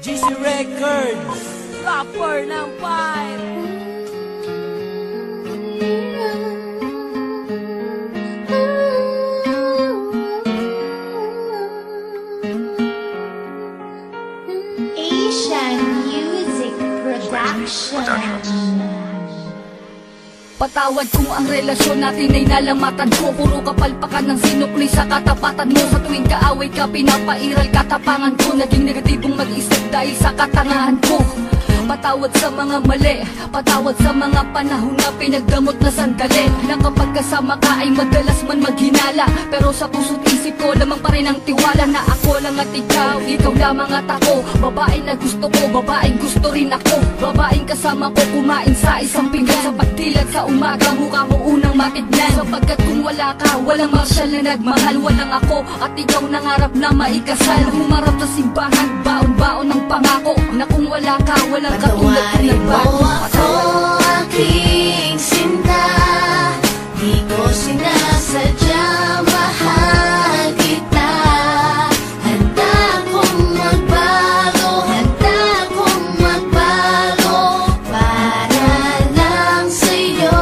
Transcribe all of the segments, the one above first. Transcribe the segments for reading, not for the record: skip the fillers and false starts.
GC Records, Rapper ng five. Asian Music Production. Patawad kung ang relasyon natin ay nalamatan ko. Puro kapalpakan ng sinukli sa katapatan mo. Sa tuwing kaaway ka, pinapairal katapangan ko. Naging negatibong mag-isip dahil sa katangahan ko. Patawad sa mga mali, patawad sa mga panahon na pinagdamot na sandali. Na kapag kasama ka ay madalas man maghinala, pero sa puso't isip ko lamang pa rin ang tiwala na ako lang at ikaw, ikaw lamang at ako. Babae na gusto ko, babaeng gusto rin ako. Babaeng kasama ko kumain sa isang pinggan. Sa pagdilat sa umaga, mukha mo unang matignan. Sapagkat kung wala ka, walang marsyal na nagmahal. Walang ako at ikaw nangarap na maikasal. Humarap sa simbahan, baon-baon ng pangako na kung wala ka, walang katulad ko nagbago. Ako aking sinta, di ko sinasadya, mahal kita. Handa kong magbago, handa kong magbago para lang sa'yo.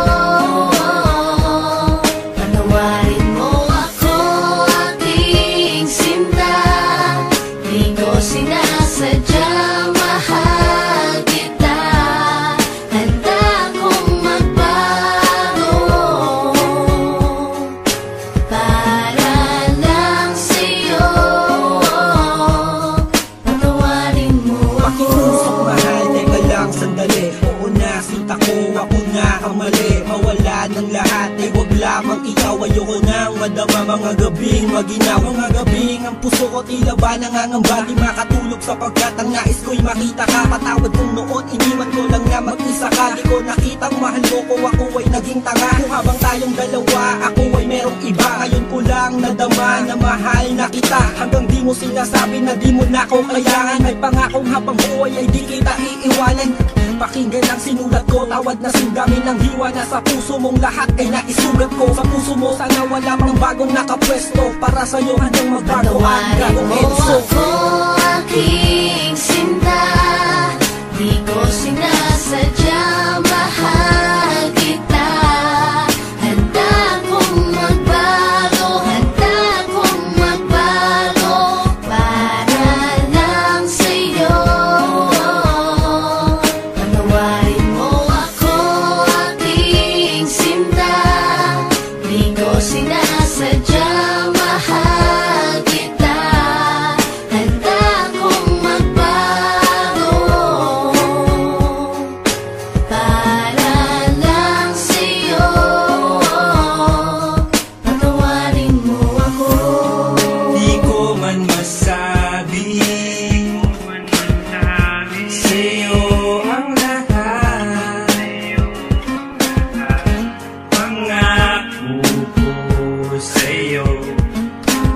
Patawarin mo ako aking sinta, di ko sinasadya, mahal kita. Handa kong magbago para lang sa'yo. Patawarin mo ako. pakiusap mahal, teka lang sandali. Oo na, sinta ko, ako na ang mali. Mawala ng lahat, ay wag lamang ikaw. Ayoko nang madama mga gabing maginaw. Mga gabing ang puso ko tila ba nangangamba. Di makatulog sapagkat ang nais ko'y makita ka. Patawad kung noon, iniwan ko lang na mag-isa ka. Di ko nakitang mahal mo ko, ako ay naging tanga. Kung habang tayong dalawa, ako ay merong iba. Ngayon ko lang nadama na mahal na kita. Hanggang di mo sinasabi na di mo na ko kailangan. May pangakong habang buhay ay di kita iiwanan. Pakinggan ang sinulat ko, tawad na sundami ng hiwa. Na sa puso mong lahat ay naisulat ko. Sa puso mo sana wala pang bagong nakapwesto. Para sa'yo hanggang magbago ang Patawarin gagong mo Enzo. ako aking sinta, di ko sinasadya, mahal kita. Handa kong magbago, handa kong magbago para lang sa'yo. Patawarin mo ako aking sinta, di ko sinasadya, mahal kita. Handa kong magbago para lang sa'yo. Patawarin mo ako. Di ko man masabi sa'yo ang lahat. Pangako ko sa'yo,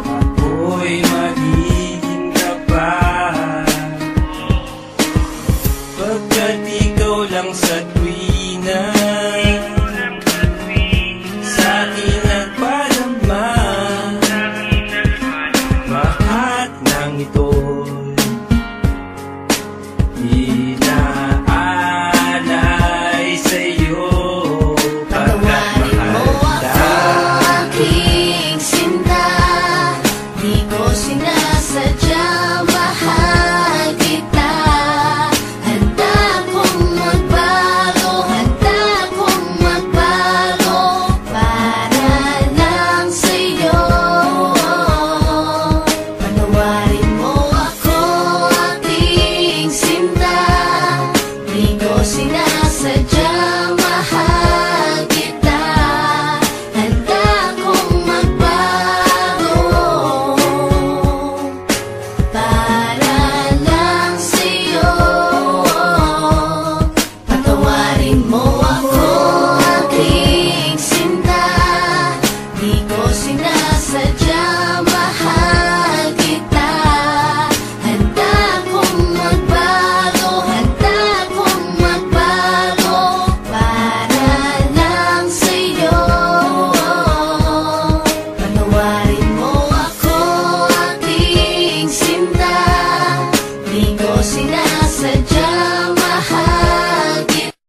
ako'y magiging tapat. Pagkat ikaw lang sa tuwina sa akin nagpadama. Lahat ng ito'y inaalay sa'yo. Patawarin mo ako aking sinta, di ko sadya